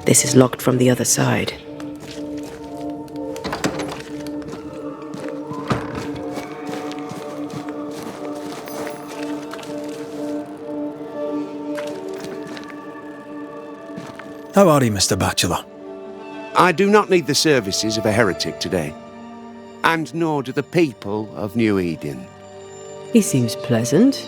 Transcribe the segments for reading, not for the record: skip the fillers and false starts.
This is locked from the other side. How are you, Mr. Bachelor? I do not need the services of a heretic today, and nor do the people of New Eden. He seems pleasant.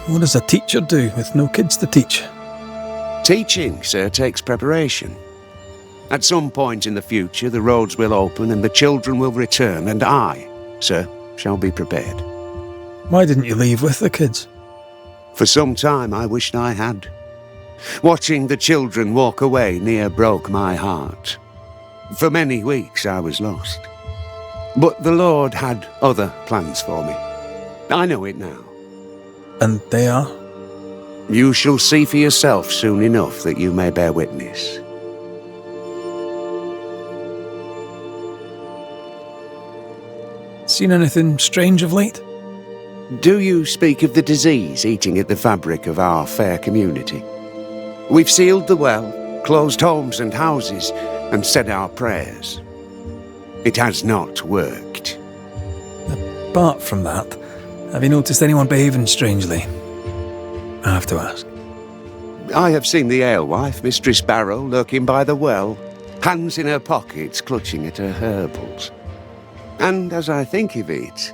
What does a teacher do with no kids to teach? Teaching, sir, takes preparation. At some point in the future, the roads will open and the children will return, and I, sir, shall be prepared. Why didn't you leave with the kids? For some time I wished I had. Watching the children walk away near broke my heart. For many weeks I was lost. But the Lord had other plans for me. I know it now. And they are? You shall see for yourself soon enough that you may bear witness. Seen anything strange of late? Do you speak of the disease eating at the fabric of our fair community? We've sealed the well, closed homes and houses, and said our prayers. It has not worked. Apart from that, have you noticed anyone behaving strangely? I have to ask. I have seen the alewife, Mistress Barrow, lurking by the well, hands in her pockets clutching at her herbals. And as I think of it,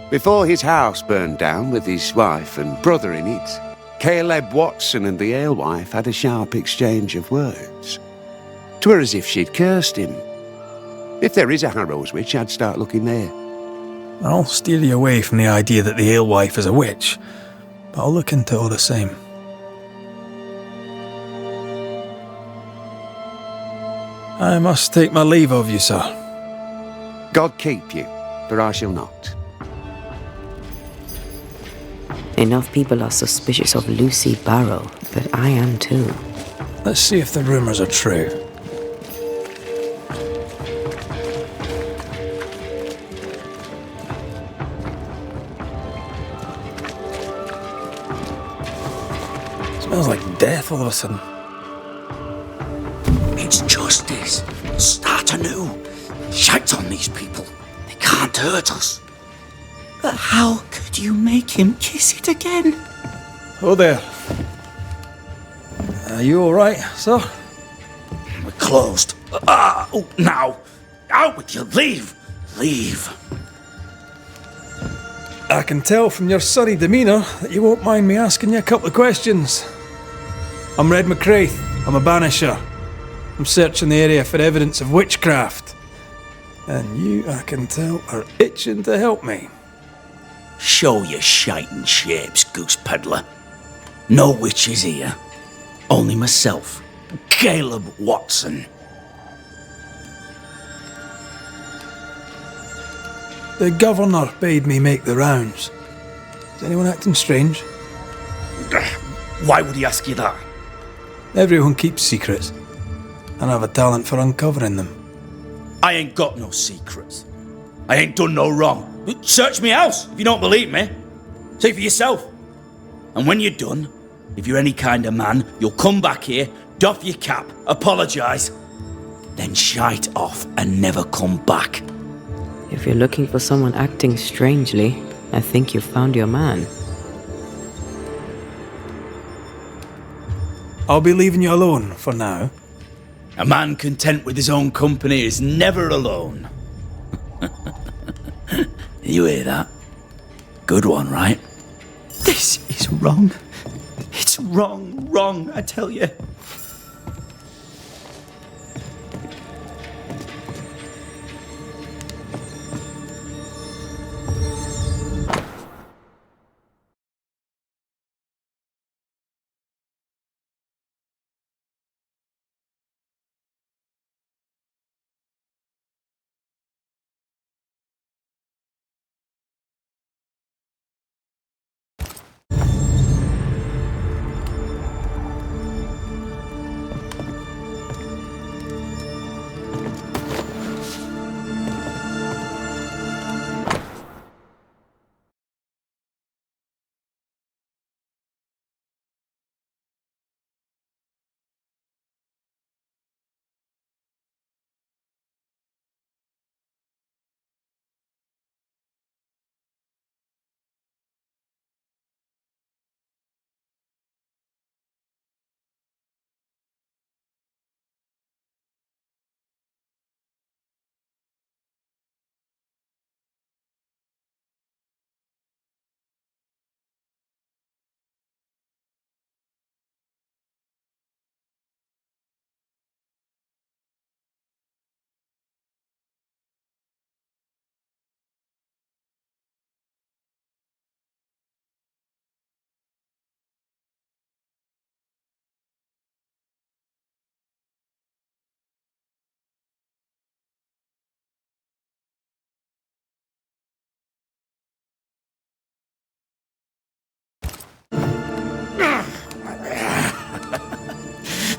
before his house burned down with his wife and brother in it, Caleb Watson and the alewife had a sharp exchange of words. 'Twere as if she'd cursed him. If there is a Harrow's witch, I'd start looking there. I'll steer you away from the idea that the alewife is a witch, but I'll look into it all the same. I must take my leave of you, sir. God keep you, for I shall not. Enough people are suspicious of Lucy Barrow, but I am too. Let's see if the rumours are true. Smells like death all of a sudden. It's justice. Start anew. Shite on these people. They can't hurt us. But how could you make him kiss it again? Oh there. Are you alright, sir? We're closed. Now. Out with you. Leave. Leave. I can tell from your surly demeanour that you won't mind me asking you a couple of questions. I'm Red McCraith. I'm a banisher. I'm searching the area for evidence of witchcraft. And you, I can tell, are itching to help me. Show your shiting shapes, goose peddler. No witches here. Only myself, Caleb Watson. The governor bade me make the rounds. Is anyone acting strange? Why would he ask you that? Everyone keeps secrets, and I have a talent for uncovering them. I ain't got no secrets. I ain't done no wrong. Search me house if you don't believe me. See for yourself. And when you're done, if you're any kind of man, you'll come back here, doff your cap, apologise, then shite off and never come back. If you're looking for someone acting strangely, I think you've found your man. I'll be leaving you alone for now. A man content with his own company is never alone. You hear that? Good one, right? This is wrong. It's wrong, I tell you.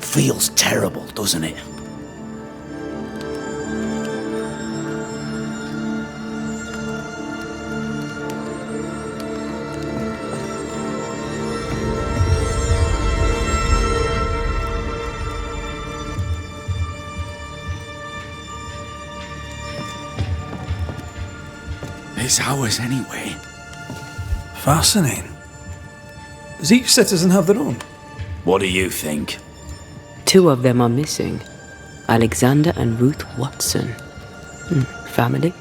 Feels terrible, doesn't it? It's ours anyway. Fascinating. Does each citizen have their own? What do you think? Two of them are missing. Alexander and Ruth Watson. Family?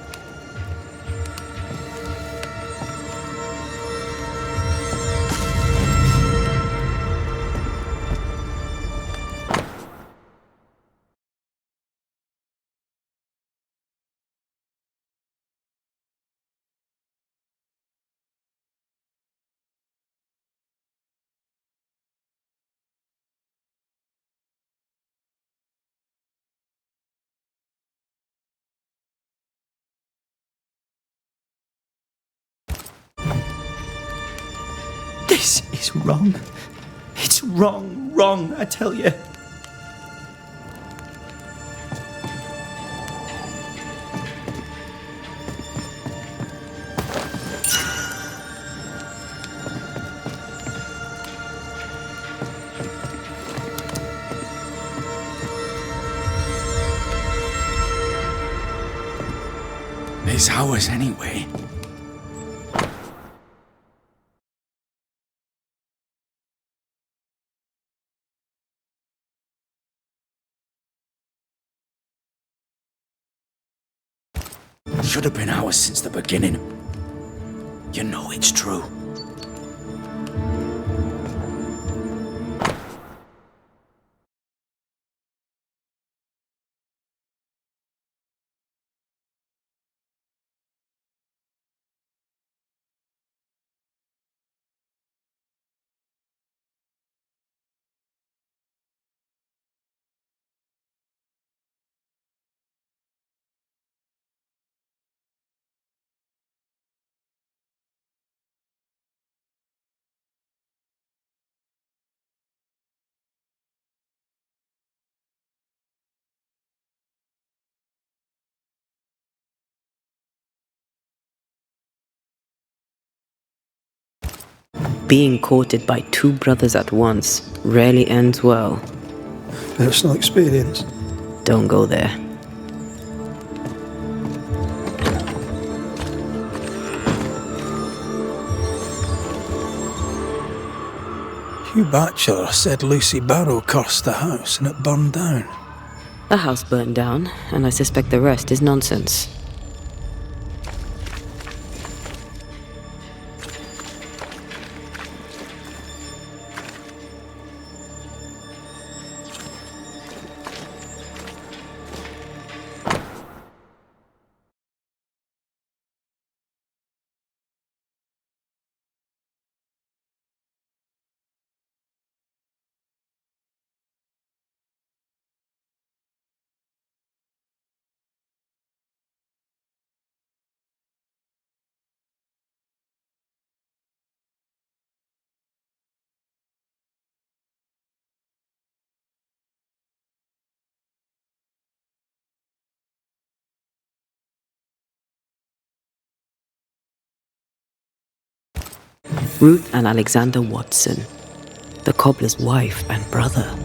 This is wrong. It's wrong, I tell you. It's ours anyway. Should have been ours since the beginning. You know it's true. Being courted by two brothers at once rarely ends well. Personal experience. Don't go there. Hugh Batchelor said Lucy Barrow cursed the house and it burned down. The house burned down, and I suspect the rest is nonsense. Ruth and Alexander Watson, the cobbler's wife and brother.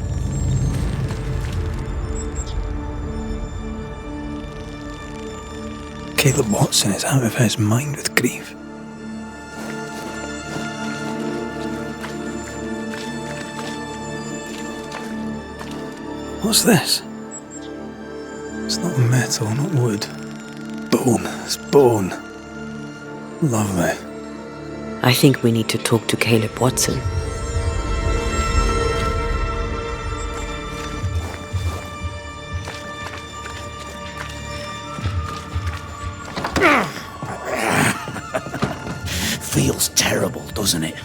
Caleb Watson is out of his mind with grief. What's this? It's not metal, not wood. Bone. It's bone. Lovely. I think we need to talk to Caleb Watson. Feels terrible, doesn't it?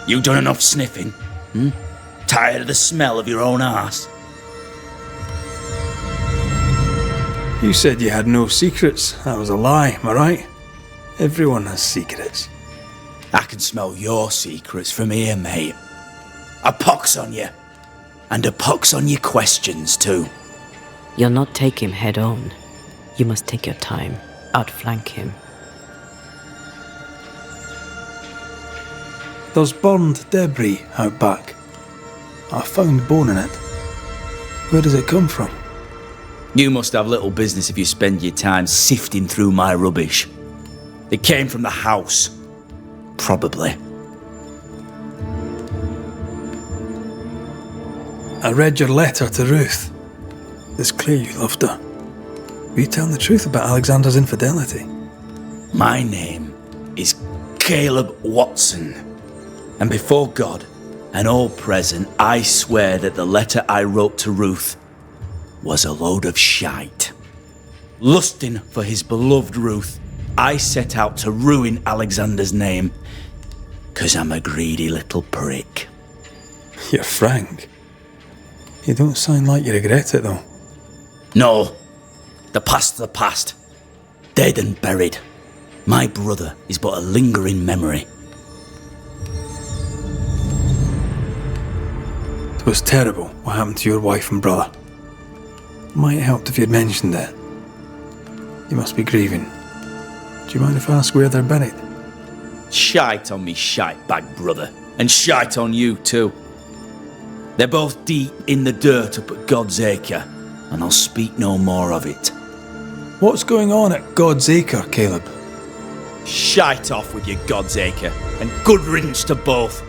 You done enough sniffing? Tired of the smell of your own arse? You said you had no secrets. That was a lie, am I right? Everyone has secrets. I can smell your secrets from here, mate. A pox on you. And a pox on your questions, too. You'll not take him head on. You must take your time, outflank him. There's burned debris out back. I found bone in it. Where does it come from? You must have little business if you spend your time sifting through my rubbish. It came from the house. Probably. I read your letter to Ruth. It's clear you loved her. Were you telling the truth about Alexander's infidelity? My name is Caleb Watson. And before God and all present, I swear that the letter I wrote to Ruth was a load of shite. Lusting for his beloved Ruth, I set out to ruin Alexander's name, 'cause I'm a greedy little prick. You're frank. You don't sound like you regret it, though. No, the past's the past. Dead and buried. My brother is but a lingering memory. It was terrible what happened to your wife and brother. Might help if you'd mentioned it. You must be grieving. Do you mind if I ask where they're buried? Shite on me shite bag brother, and shite on you too. They're both deep in the dirt up at God's Acre, and I'll speak no more of it. What's going on at God's Acre, Caleb? Shite off with your God's Acre, and good riddance to both.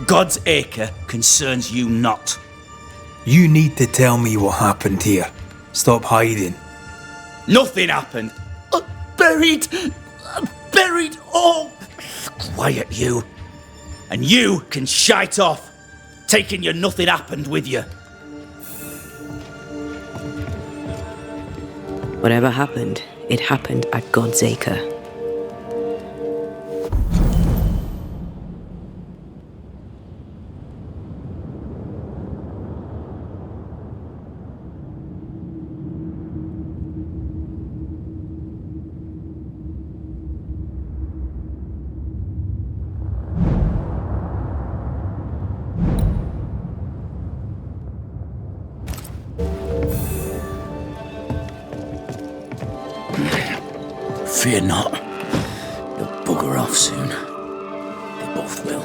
God's Acre concerns you not. You need to tell me what happened here. Stop hiding. Nothing happened. Buried. Buried. Oh, quiet you. And you can shite off, taking your nothing happened with you. Whatever happened, it happened at God's Acre. Fear not. They'll bugger off soon. They both will.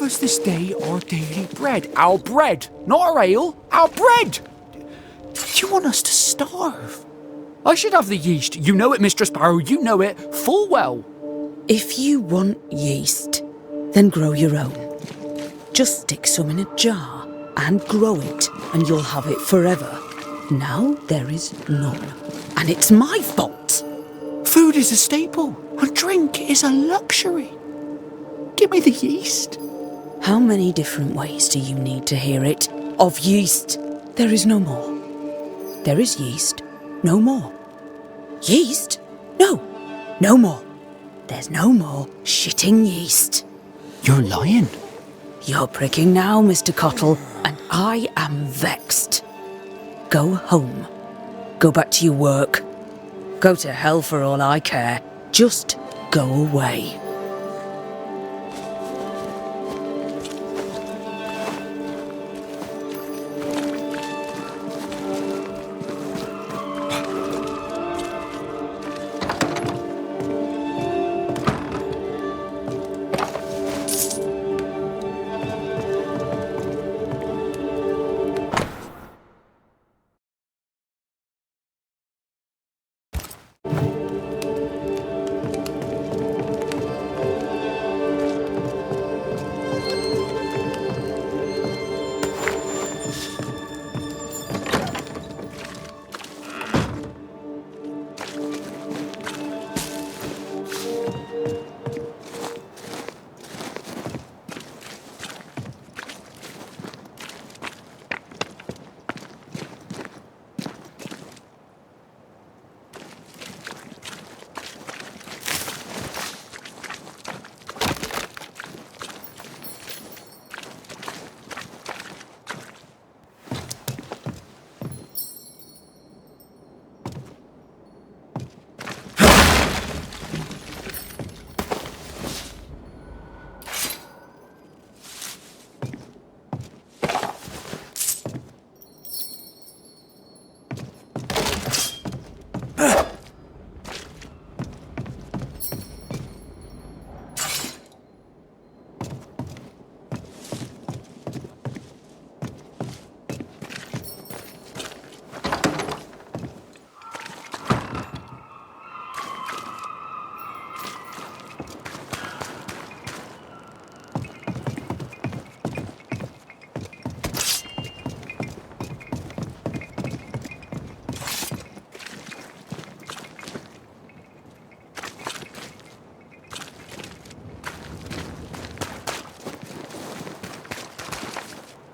us this day our daily bread. Our bread, not our ale, our bread! Do you want us to starve? I should have the yeast. You know it, Mistress Sparrow, you know it full well. If you want yeast, then grow your own. Just stick some in a jar and grow it, and you'll have it forever. Now there is none, and it's my fault. Food is a staple, and drink is a luxury. Give me the yeast. How many different ways do you need to hear it? Of yeast, there is no more. There is yeast, no more. Yeast? No, no more. There's no more shitting yeast. You're lying. You're pricking now, Mr. Cottle, and I am vexed. Go home. Go back to your work. Go to hell for all I care. Just go away.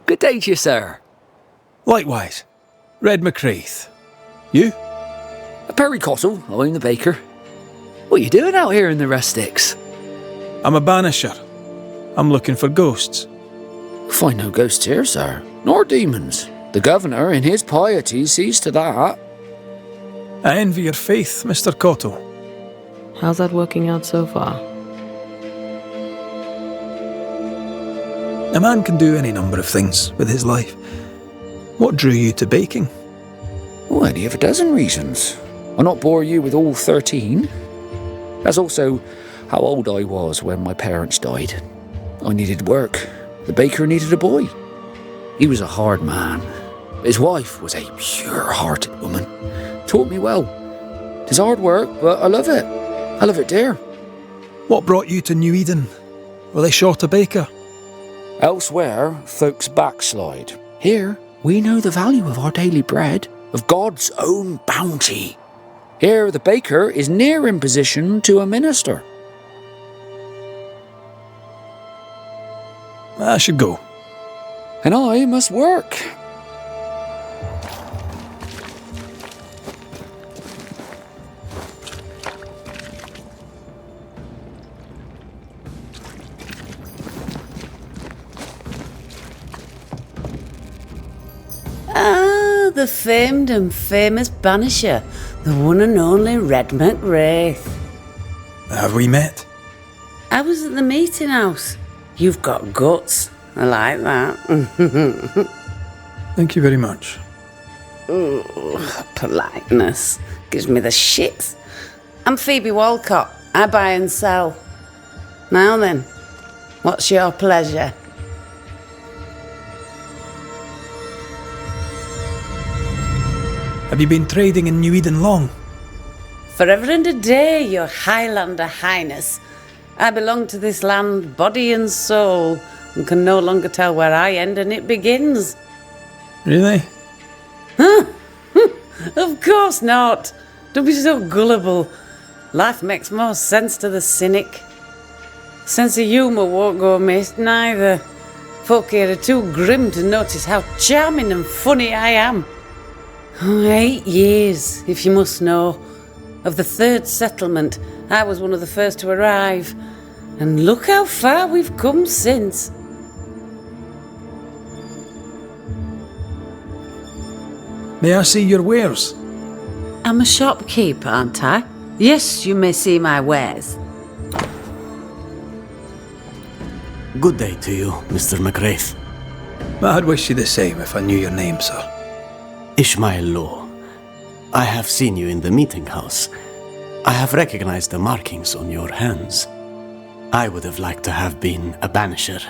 Good day to you, sir. Likewise. Red McCreath. You? Perry Cottle, I'm the baker. What are you doing out here in the rustics? I'm a banisher. I'm looking for ghosts. Find no ghosts here, sir, nor demons. The governor, in his piety, sees to that. I envy your faith, Mr. Cottle. How's that working out so far? A man can do any number of things with his life. What drew you to baking? Oh, I'd have a dozen reasons. I'll not bore you with all 13. That's also how old I was when my parents died. I needed work. The baker needed a boy. He was a hard man. His wife was a pure-hearted woman. Taught me well. 'Tis hard work, but I love it. I love it dear. What brought you to New Eden? Were they short a baker? Elsewhere, folks backslide. Here, we know the value of our daily bread, of God's own bounty. Here, the baker is near in position to a minister. I should go. And I must work. Ah, the famed and famous Banisher, the one and only Red McCreath. Have we met? I was at the meeting house. You've got guts. I like that. Thank you very much. Politeness gives me the shits. I'm Phoebe Walcott. I buy and sell. Now then, what's your pleasure? Have you been trading in New Eden long? Forever and a day, your Highlander Highness. I belong to this land, body and soul, and can no longer tell where I end and it begins. Really? Of course not. Don't be so gullible. Life makes more sense to the cynic. Sense of humour won't go amiss, neither. Folk here are too grim to notice how charming and funny I am. 8 years, if you must know. Of the third settlement, I was one of the first to arrive. And look how far we've come since. May I see your wares? I'm a shopkeeper, aren't I? Yes, you may see my wares. Good day to you, Mr. McWraith. I'd wish you the same if I knew your name, sir. Ishmael Law. I have seen you in the meeting house. I have recognized the markings on your hands. I would have liked to have been a banisher,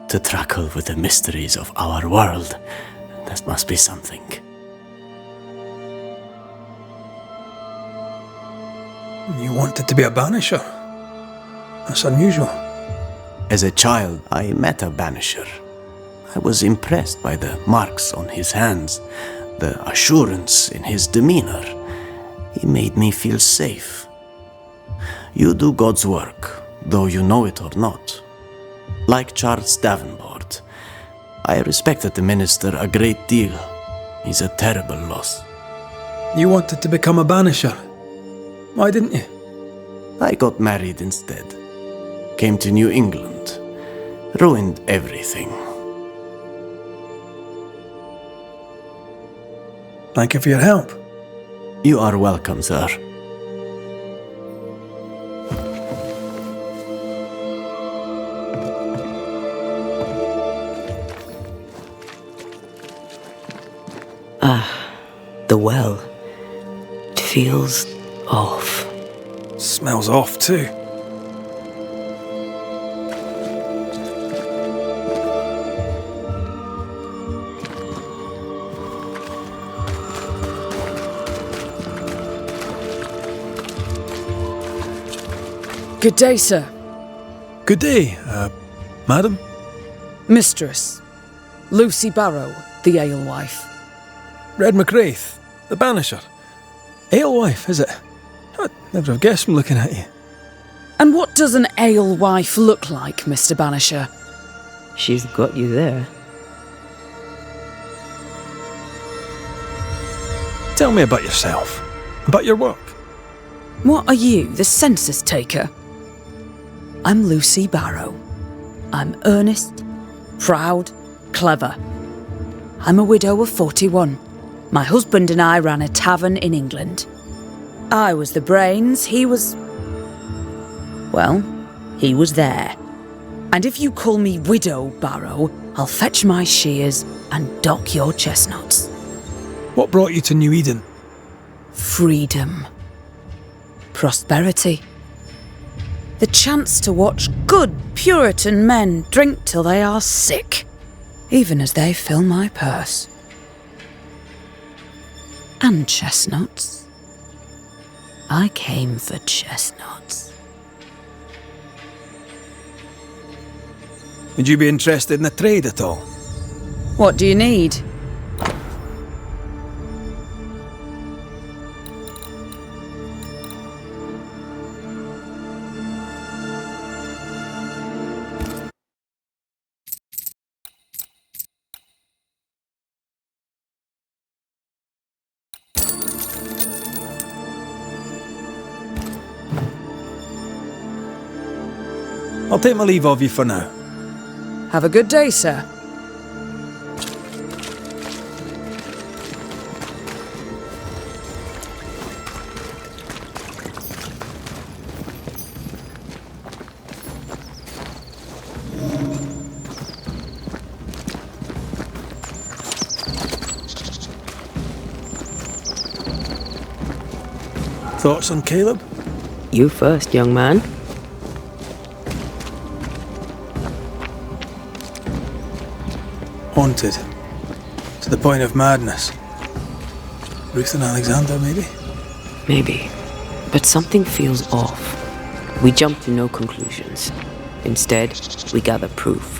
to tackle with the mysteries of our world. That must be something. You wanted to be a banisher? That's unusual. As a child, I met a banisher. I was impressed by the marks on his hands, the assurance in his demeanor. He made me feel safe. You do God's work, though you know it or not. Like Charles Davenport, I respected the minister a great deal. He's a terrible loss. You wanted to become a banisher? Why didn't you? I got married instead. Came to New England. Ruined everything. Thank you for your help. You are welcome, sir. The well. It feels off. Smells off too. Good day, sir. Good day, madam. Mistress. Lucy Barrow, the alewife. Red McWraith, the banisher. Alewife, is it? I'd never have guessed from looking at you. And what does an alewife look like, Mr. Banisher? She's got you there. Tell me about yourself, about your work. What are you, the census taker? I'm Lucy Barrow. I'm earnest, proud, clever. I'm a widow of 41. My husband and I ran a tavern in England. I was the brains, he was... well, he was there. And if you call me Widow Barrow, I'll fetch my shears and dock your chestnuts. What brought you to New Eden? Freedom. Prosperity. The chance to watch good Puritan men drink till they are sick, even as they fill my purse. And chestnuts. I came for chestnuts. Would you be interested in the trade at all? What do you need? I'll take my leave of you for now. Have a good day, sir. Thoughts on Caleb? You first, young man. Haunted. To the point of madness. Ruth and Alexander, maybe? Maybe. But something feels off. We jump to no conclusions. Instead, we gather proof.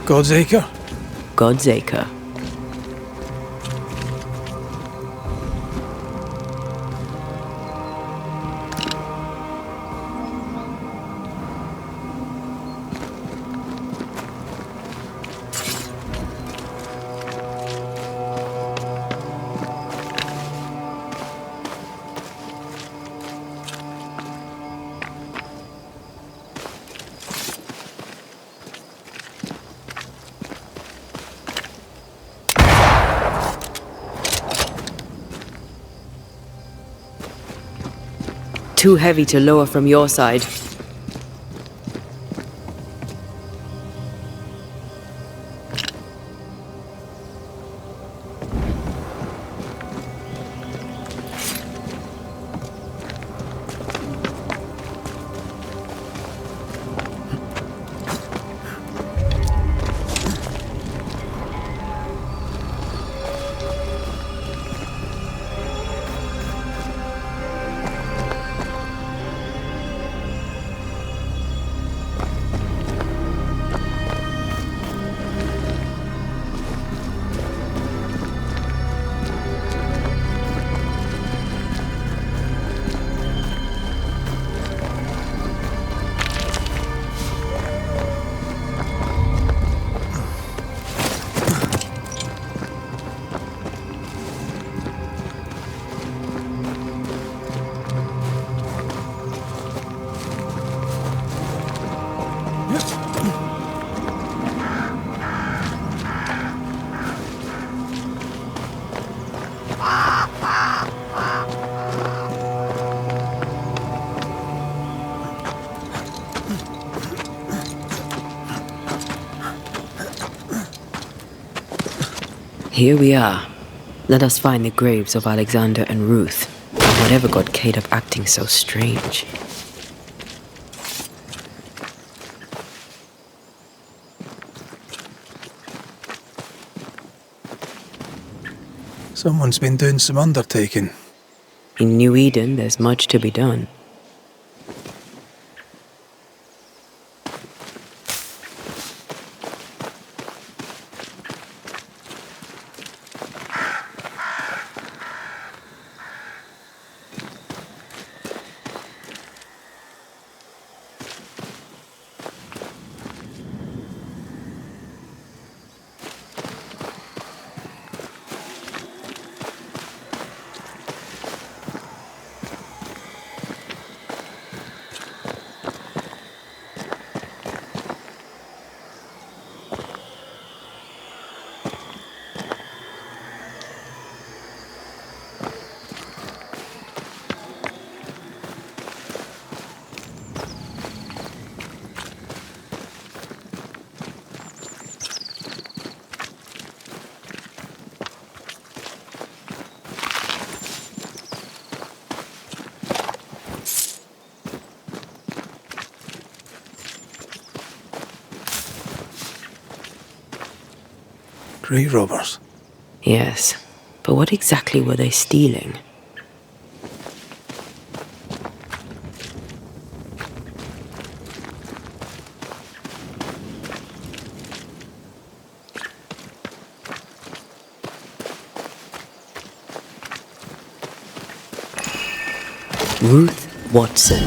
God's Acre? God's Acre. Too heavy to lower from your side. Here we are. Let us find the graves of Alexander and Ruth. Whatever got Kate up acting so strange. Someone's been doing some undertaking. In New Eden, there's much to be done. Grave robbers. Yes, but what exactly were they stealing? Ruth Watson.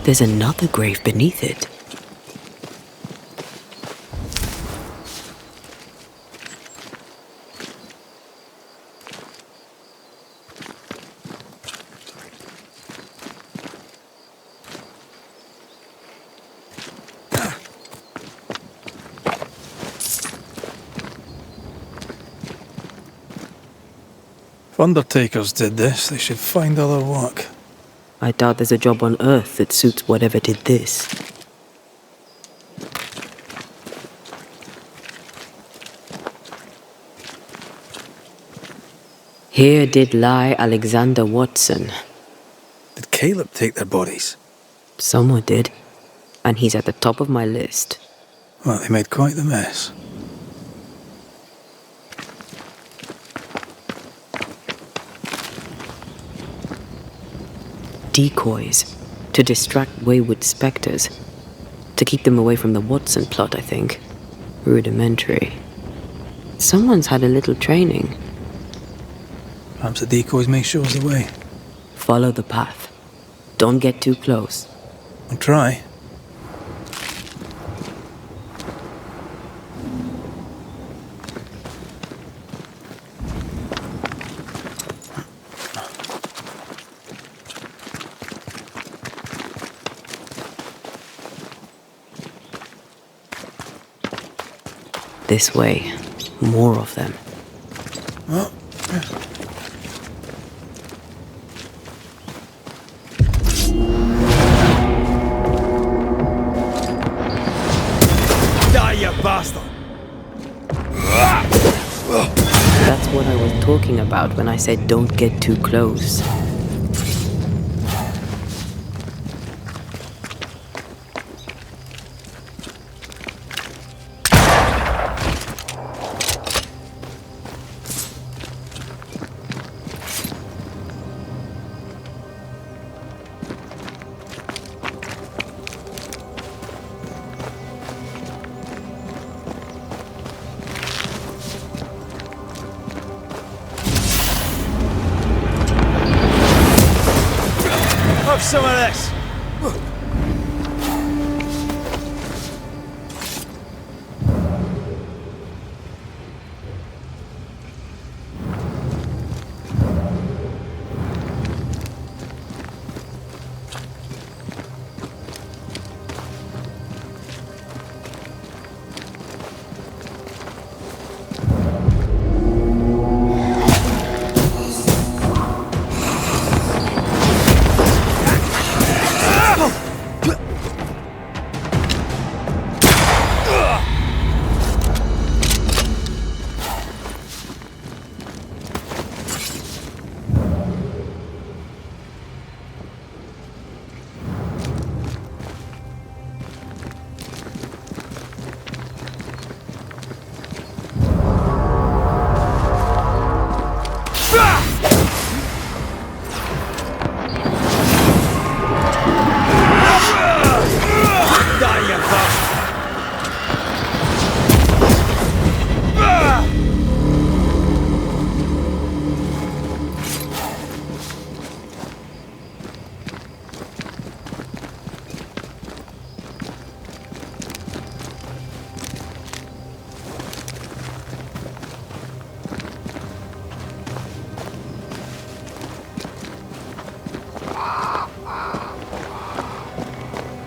There's another grave beneath it. If undertakers did this, they should find other work. I doubt there's a job on Earth that suits whatever did this. Here did lie Alexander Watson. Did Caleb take their bodies? Someone did. And he's at the top of my list. Well, they made quite the mess. Decoys. To distract wayward spectres. To keep them away from the Watson plot, I think. Rudimentary. Someone's had a little training. Perhaps the decoys may show us the way. Follow the path. Don't get too close. I'll try. This way. More of them. Oh. Die, you bastard! That's what I was talking about when I said don't get too close. Have some of this!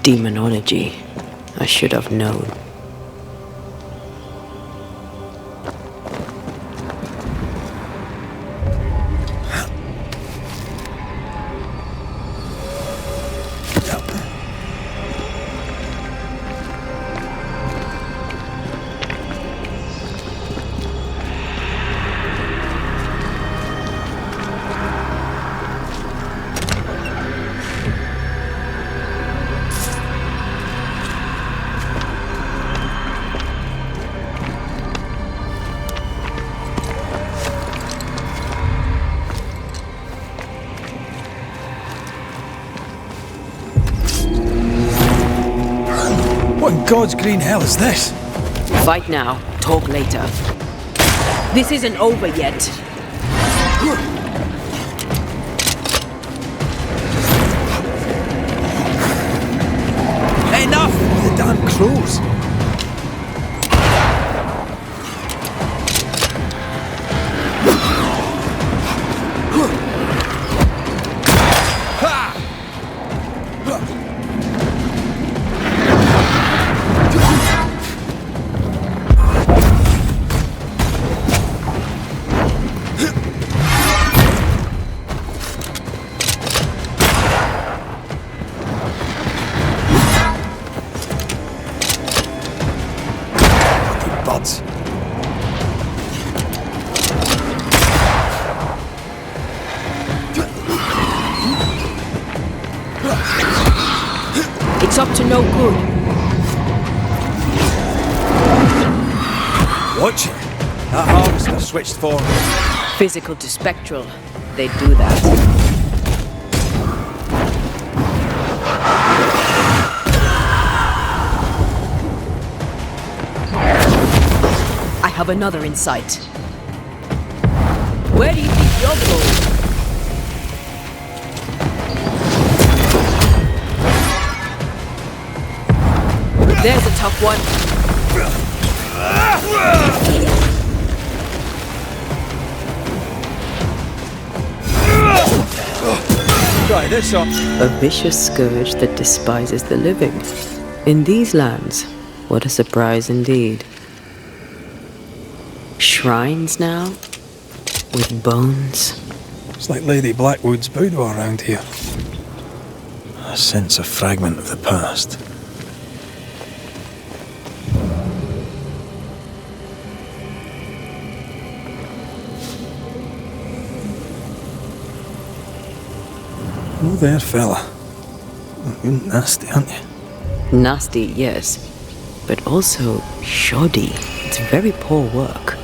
Demonology. I should have known. What in God's green hell is this? Fight now, talk later. This isn't over yet. Enough! The damn crows! up to no good. Watch it. That harvester switched form. Physical to spectral. They do that. I have another insight. Where do you think you're going? There's a tough one. Try this on. A vicious scourge that despises the living. In these lands, what a surprise indeed. Shrines now, with bones. It's like Lady Blackwood's boudoir around here. I sense a fragment of the past. Oh there, fella. You're nasty, aren't you? Nasty, yes, but also shoddy. It's very poor work.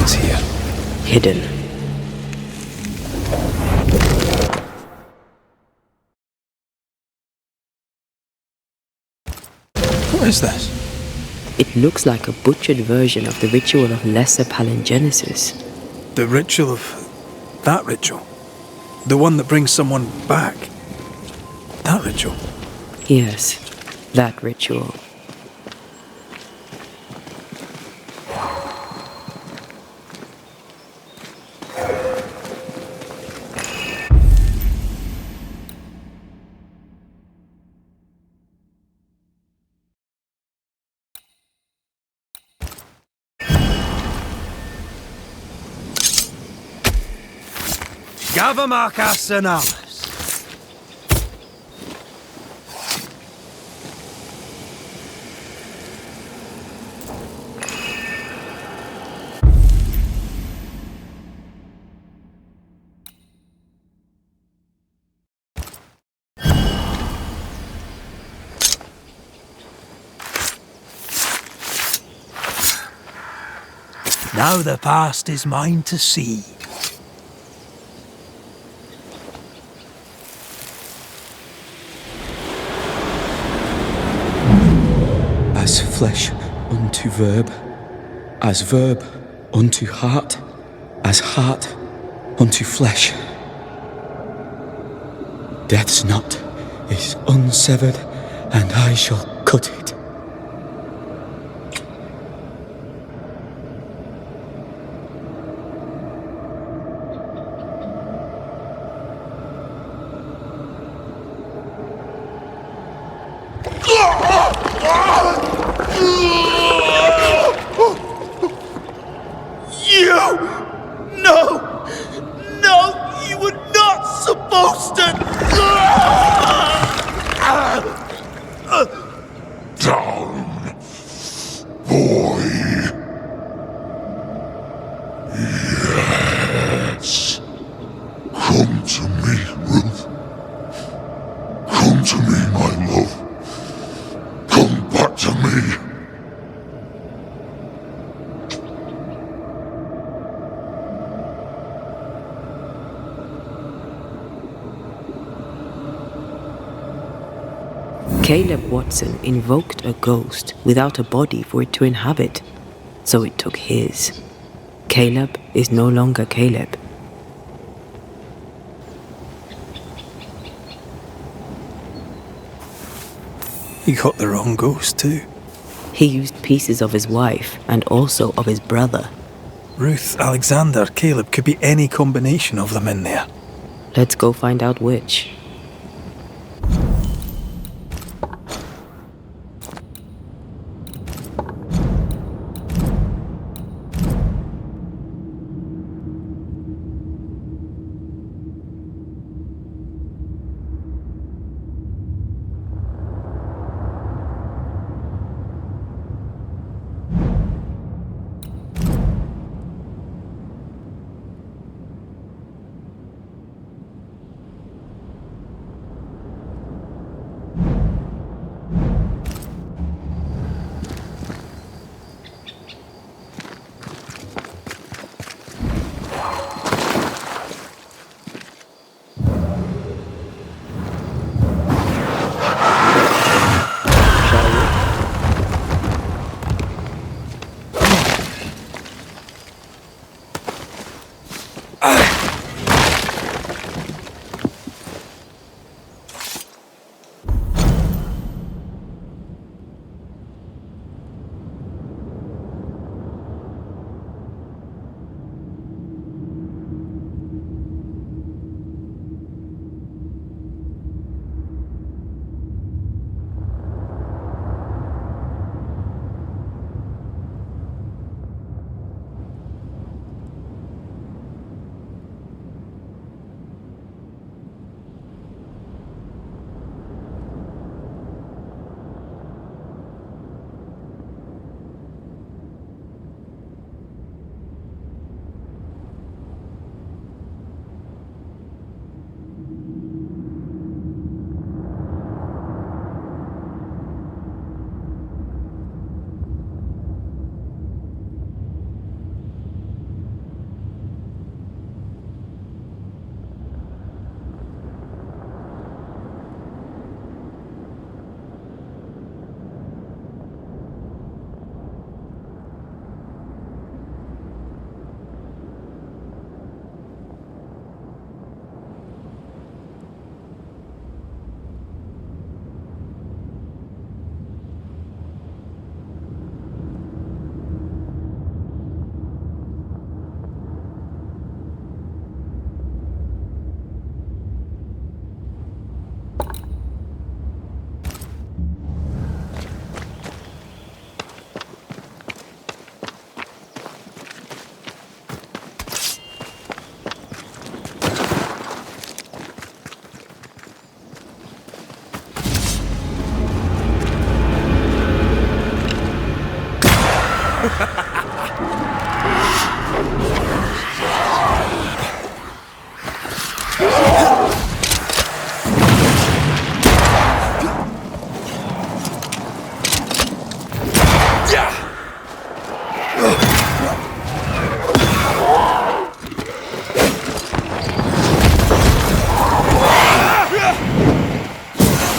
Here. Hidden. What is this? It looks like a butchered version of the ritual of Lesser Palingenesis. The ritual of... that ritual? The one that brings someone back? That ritual? Yes, that ritual. Gavamarcas Senalis. Now the past is mine to see. As flesh unto verb, as verb unto heart, as heart unto flesh. Death's knot is unsevered, and I shall cut it. Caleb Watson invoked a ghost without a body for it to inhabit, so it took his. Caleb is no longer Caleb. He got the wrong ghost too. He used pieces of his wife and also of his brother. Ruth, Alexander, Caleb, could be any combination of them in there. Let's go find out which.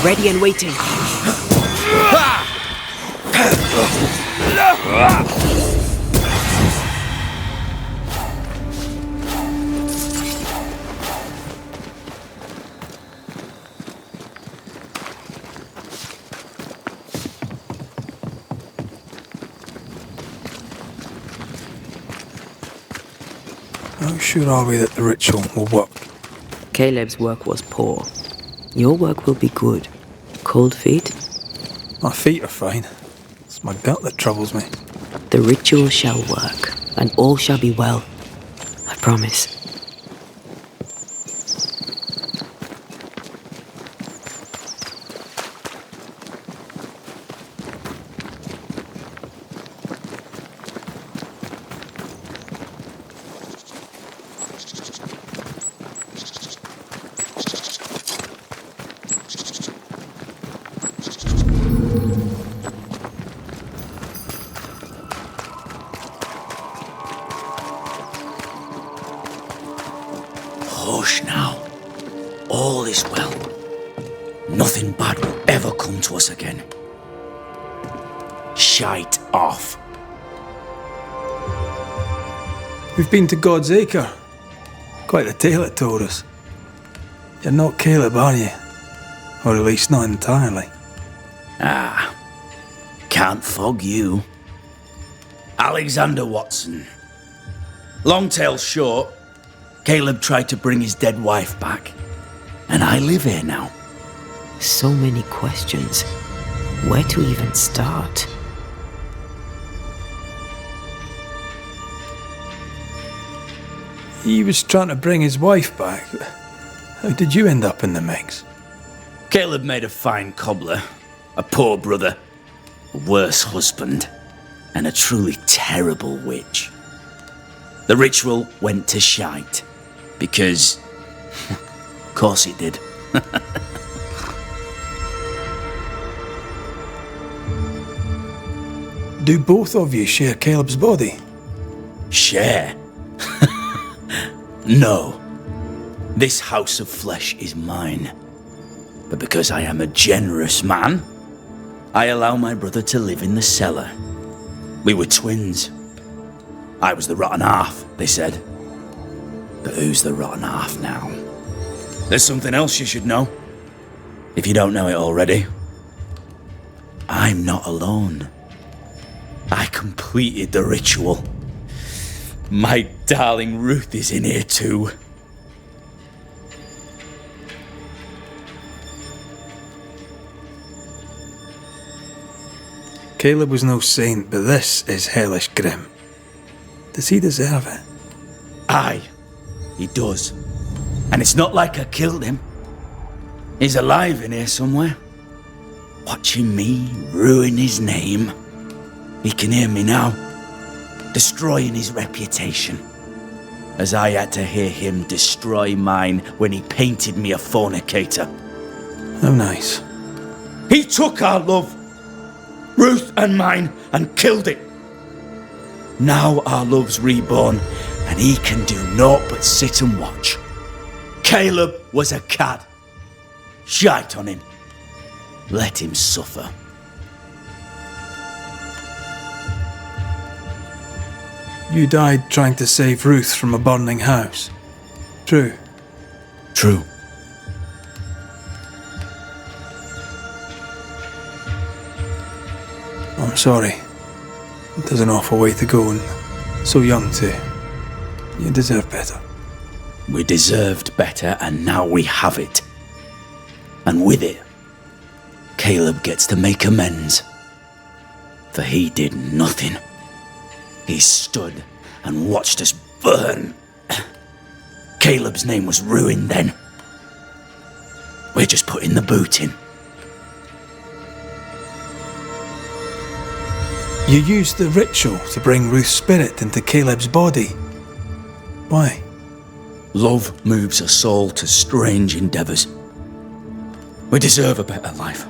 Ready and waiting. How sure are we that the ritual will work? Caleb's work was poor. Your work will be good. Cold feet? My feet are fine. It's my gut that troubles me. The ritual shall work, and all shall be well. I promise. to us again. Shite off. We've been to God's Acre. Quite a tale it told us. You're not Caleb, are you? Or at least not entirely. Ah, can't fog you. Alexander Watson. Long tale short, Caleb tried to bring his dead wife back, and I live here now. So many questions. Where to even start? He was trying to bring his wife back. How did you end up in the mix? Caleb made a fine cobbler, a poor brother, a worse husband, and a truly terrible witch. The ritual went to shite, because, of course it did. Do both of you share Caleb's body? Share? No. This house of flesh is mine. But because I am a generous man, I allow my brother to live in the cellar. We were twins. I was the rotten half, they said. But who's the rotten half now? There's something else you should know, if you don't know it already. I'm not alone. I completed the ritual. My darling Ruth is in here too. Caleb was no saint, but this is hellish grim. Does he deserve it? Aye, he does. And it's not like I killed him. He's alive in here somewhere, watching me ruin his name. He can hear me now, destroying his reputation, as I had to hear him destroy mine when he painted me a fornicator. How nice. He took our love, Ruth and mine, and killed it. Now our love's reborn, and he can do naught but sit and watch. Caleb was a cad. Shite on him. Let him suffer. You died trying to save Ruth from a burning house. True. True. I'm sorry. There's an awful way to go, and so young too. You deserve better. We deserved better, and now we have it. And with it, Caleb gets to make amends. For he did nothing. He stood and watched us burn. Caleb's name was ruined then. We're just putting the boot in. You used the ritual to bring Ruth's spirit into Caleb's body. Why? Love moves us all to strange endeavours. We deserve a better life.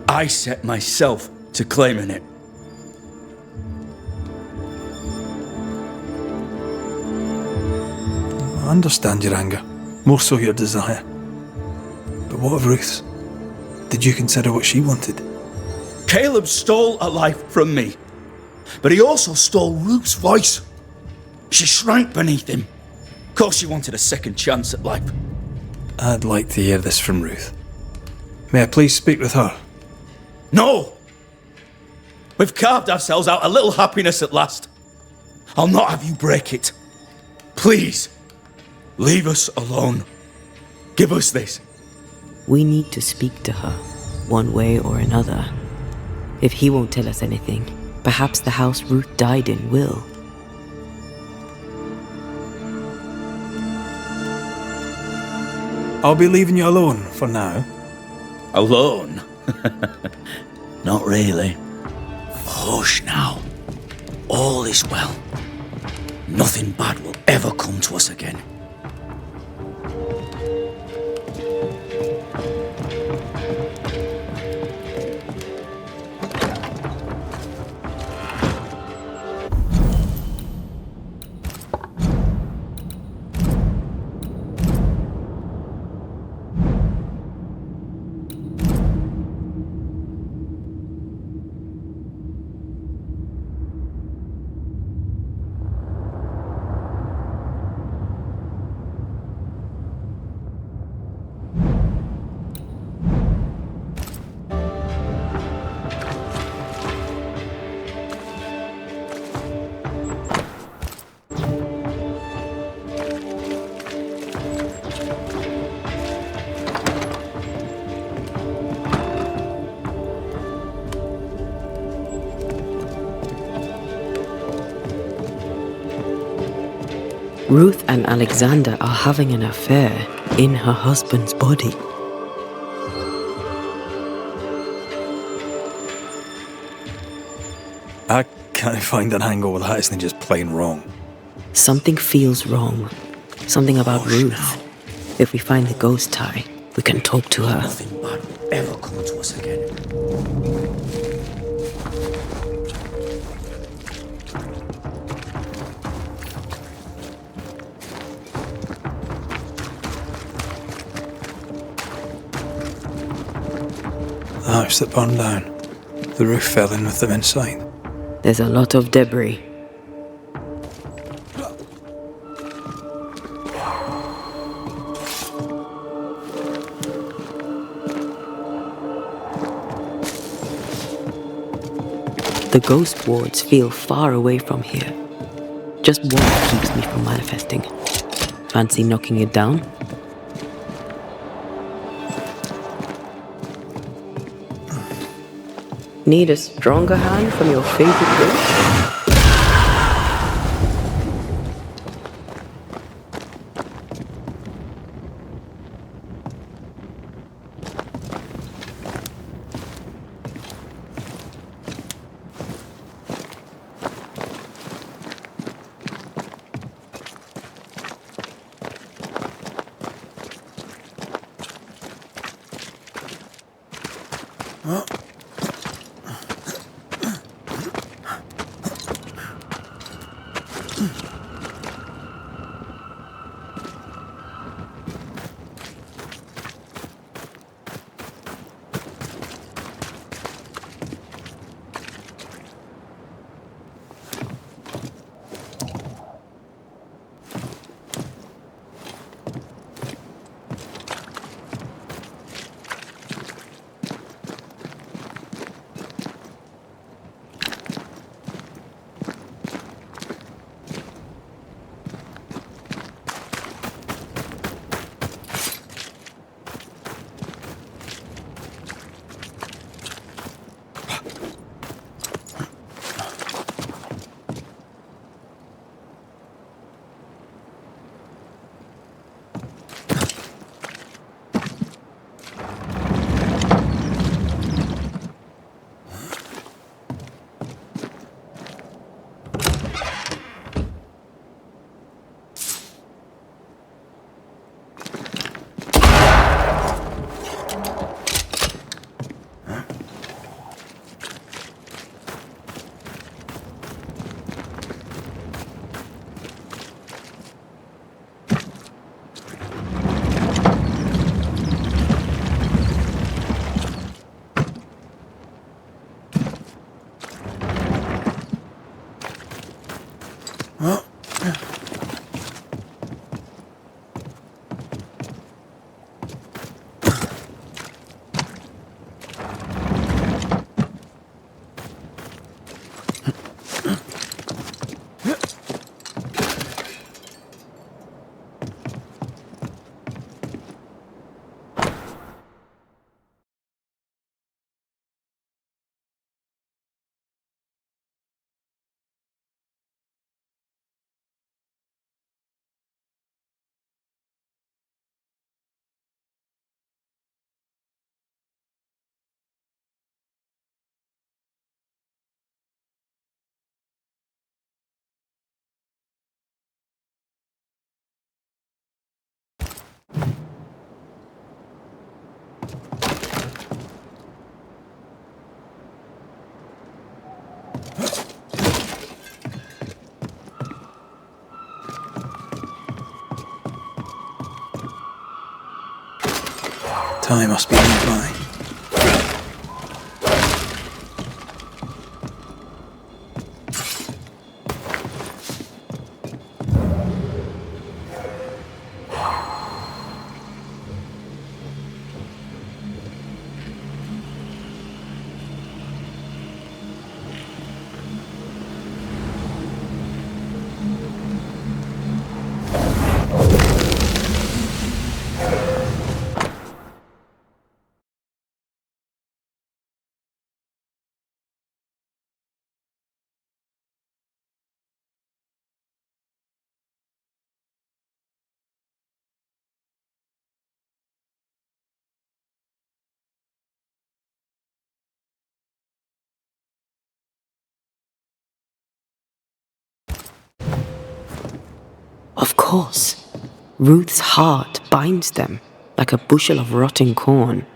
I set myself to claiming it. I understand your anger, more so your desire. But what of Ruth's? Did you consider what she wanted? Caleb stole a life from me, but he also stole Ruth's voice. She shrank beneath him. Of course she wanted a second chance at life. I'd like to hear this from Ruth. May I please speak with her? No! We've carved ourselves out a little happiness at last. I'll not have you break it. Please, leave us alone. Give us this. We need to speak to her, one way or another. If he won't tell us anything, perhaps the house Ruth died in will. I'll be leaving you alone for now. Alone? Not really. Hush now. All is well. Nothing bad will ever come to us again. Ruth and Alexander are having an affair in her husband's body. I can't find an angle with that, isn't it just plain wrong? Something feels wrong. Something about Ruth. If we find the ghost tie, we can talk to her. Nothing bad will ever come to us again. The house that burned down. The roof fell in with them inside. There's a lot of debris. The ghost wards feel far away from here. Just one keeps me from manifesting. Fancy knocking it down? Need a stronger hand from your favorite ghost? Time must be nearby. course. Ruth's heart binds them like a bushel of rotting corn.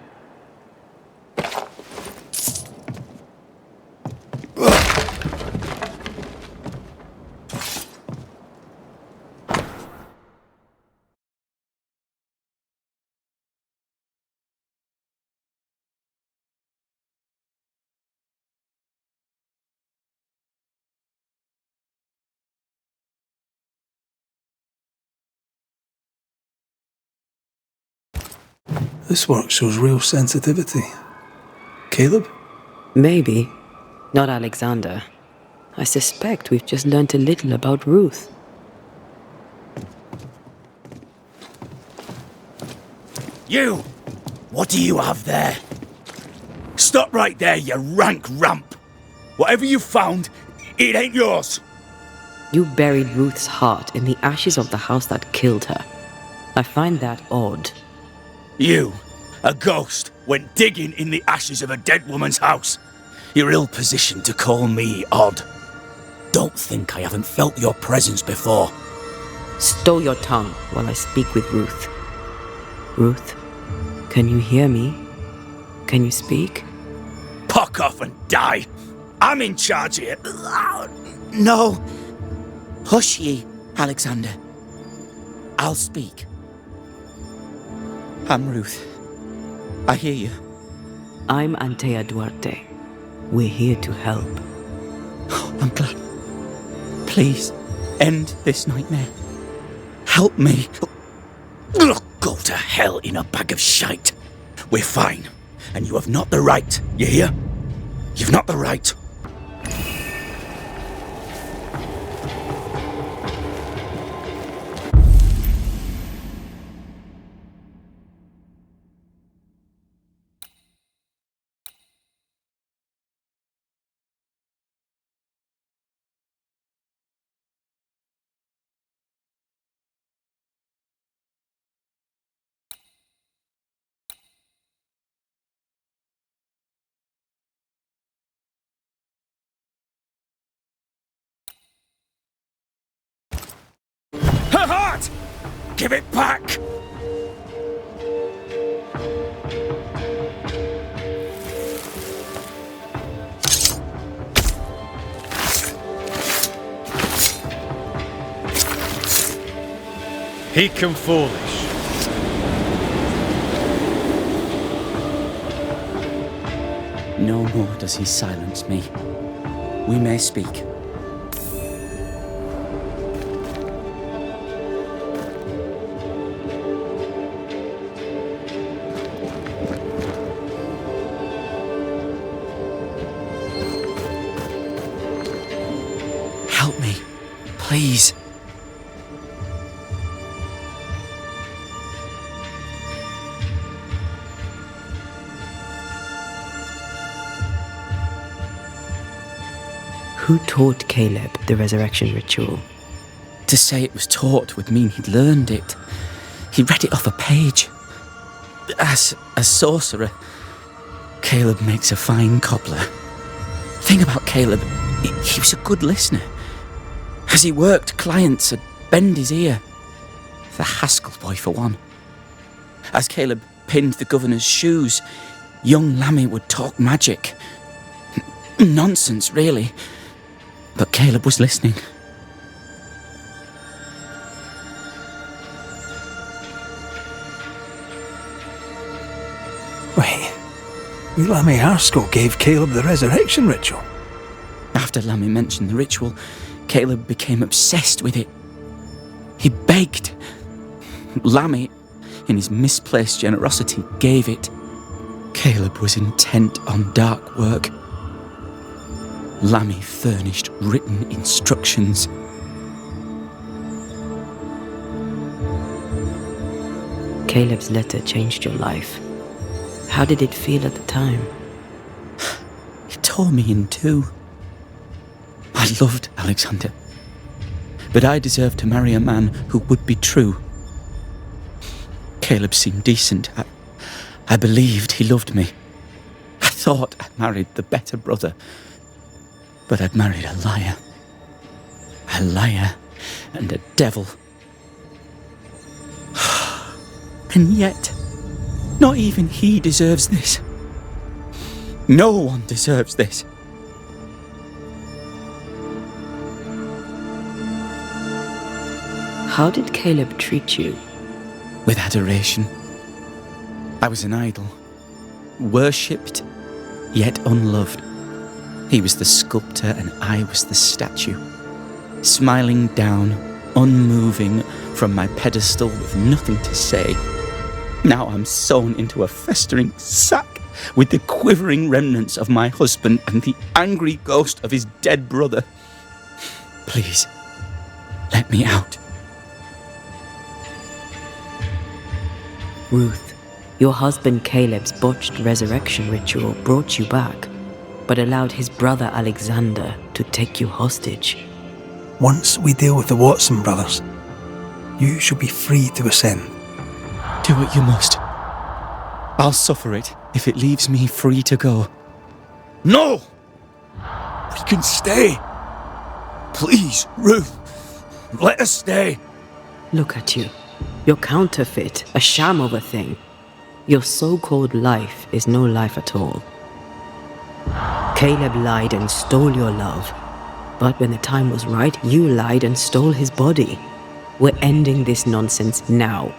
This work shows real sensitivity. Caleb? Maybe. Not Alexander. I suspect we've just learnt a little about Ruth. You! What do you have there? Stop right there, you rank ramp! Whatever you found, it ain't yours! You buried Ruth's heart in the ashes of the house that killed her. I find that odd. You, a ghost, went digging in the ashes of a dead woman's house. You're ill-positioned to call me odd. Don't think I haven't felt your presence before. Stow your tongue while I speak with Ruth. Ruth, can you hear me? Can you speak? Puck off and die! I'm in charge here. No. Hush ye, Alexander. I'll speak. I'm Ruth. I hear you. I'm Anteyu Duarte. We're here to help. I'm glad. Please, end this nightmare. Help me. Go to hell in a bag of shite. We're fine, and you have not the right, you hear? You've not the right. Her heart! Give it back! He come foolish. No more does he silence me. We may speak. Help me, please. Who taught Caleb the resurrection ritual? To say it was taught would mean he'd learned it. He read it off a page. As a sorcerer, Caleb makes a fine cobbler. Thing about Caleb, he was a good listener. As he worked, clients had bend his ear. The Haskell boy, for one. As Caleb pinned the governor's shoes, young Lammy would talk magic. Nonsense, really. But Caleb was listening. Wait, Lammy Haskell gave Caleb the resurrection ritual? After Lammy mentioned the ritual, Caleb became obsessed with it. He begged. Lammy, in his misplaced generosity, gave it. Caleb was intent on dark work. Lammy furnished written instructions. Caleb's letter changed your life. How did it feel at the time? It tore me in two. I loved Alexander, but I deserved to marry a man who would be true. Caleb seemed decent. I believed he loved me. I thought I'd married the better brother. But I'd married a liar. A liar and a devil. And yet, not even he deserves this. No one deserves this. How did Caleb treat you? With adoration. I was an idol, worshipped, yet unloved. He was the sculptor and I was the statue, smiling down, unmoving from my pedestal with nothing to say. Now I'm sewn into a festering sack with the quivering remnants of my husband and the angry ghost of his dead brother. Please, let me out. Ruth, your husband Caleb's botched resurrection ritual brought you back, but allowed his brother Alexander to take you hostage. Once we deal with the Watson brothers, you shall be free to ascend. Do what you must. I'll suffer it if it leaves me free to go. No! We can stay. Please, Ruth. Let us stay. Look at you. You're counterfeit, a sham of a thing. Your so-called life is no life at all. Caleb lied and stole your love. But when the time was right, you lied and stole his body. We're ending this nonsense now.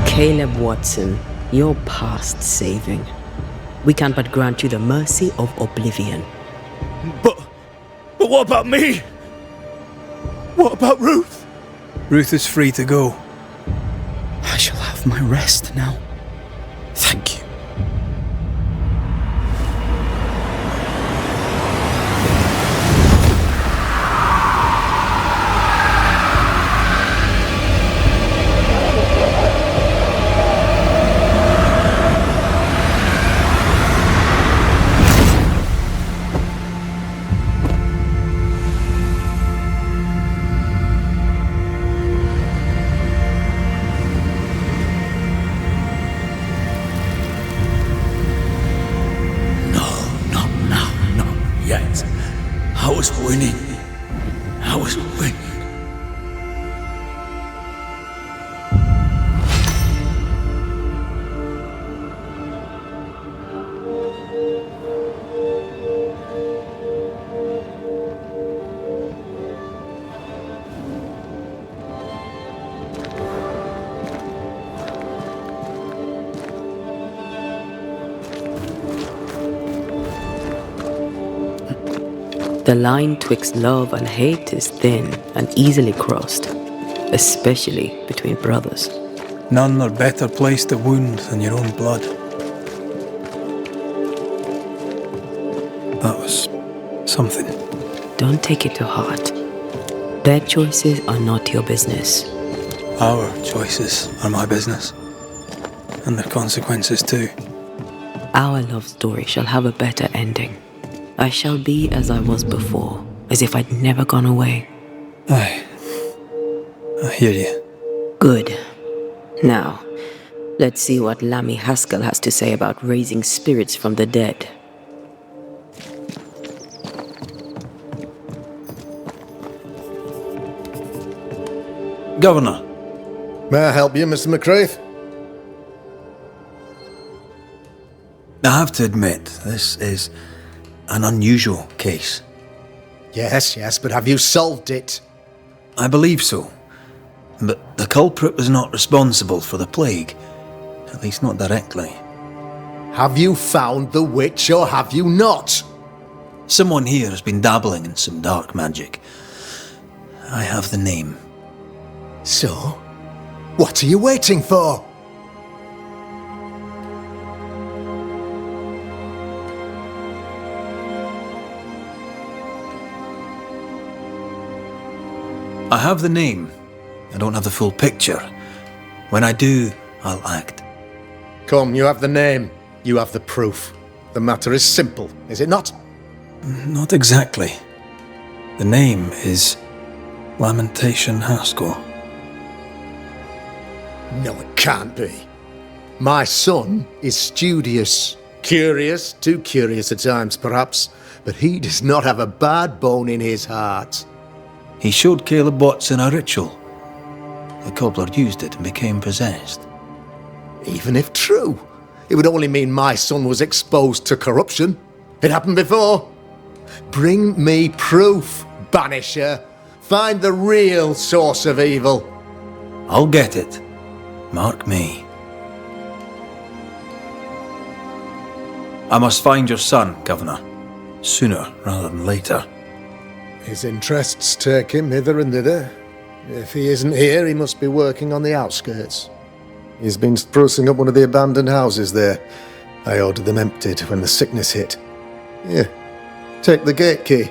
Caleb Watson, you're past saving. We can but grant you the mercy of oblivion. But what about me? What about Ruth? Ruth is free to go. I shall have my rest now. Thank you. I was winning. The line twixt love and hate is thin and easily crossed, especially between brothers. None are better placed to wound than your own blood. That was something. Don't take it to heart. Their choices are not your business. Our choices are my business. And their consequences too. Our love story shall have a better ending. I shall be as I was before, as if I'd never gone away. Aye. I hear you. Good. Now, Let's see what Lammy Haskell has to say about raising spirits from the dead. Governor. May I help you, Mr. McCraith? I have to admit, this is an unusual case. Yes, but have you solved it? I believe so. But the culprit was not responsible for the plague. At least not directly. Have you found the witch or have you not? Someone here has been dabbling in some dark magic. I have the name. So, what are you waiting for? I have the name. I don't have the full picture. When I do, I'll act. Come, you have the name. You have the proof. The matter is simple, is it not? Not exactly. The name is Lamentation Haskell. No, it can't be. My son is studious. Curious, too curious at times perhaps, but he does not have a bad bone in his heart. He showed Caleb Watson a ritual. The cobbler used it and became possessed. Even if true, it would only mean my son was exposed to corruption. It happened before. Bring me proof, Banisher. Find the real source of evil. I'll get it. Mark me. I must find your son, Governor. Sooner rather than later. His interests take him hither and thither. If he isn't here, he must be working on the outskirts. He's been sprucing up one of the abandoned houses there. I ordered them emptied when the sickness hit. Here, take the gate key.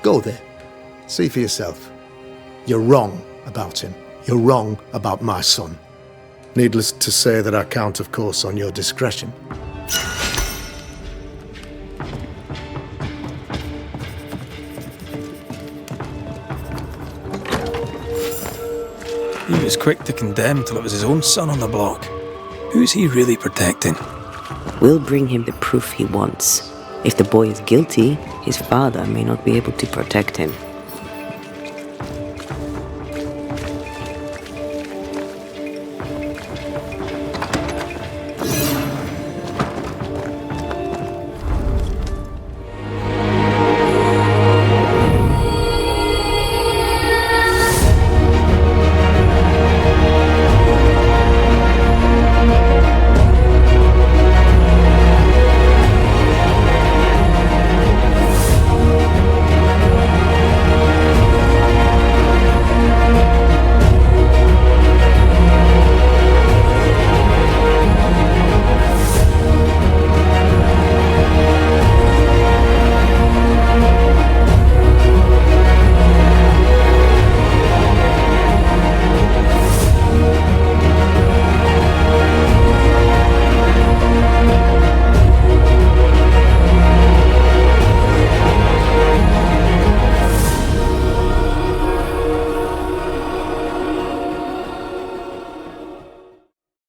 Go there. See for yourself. You're wrong about him. You're wrong about my son. Needless to say that I count, of course, on your discretion. He was quick to condemn till it was his own son on the block. Who's he really protecting? We'll bring him the proof he wants. If the boy is guilty, his father may not be able to protect him.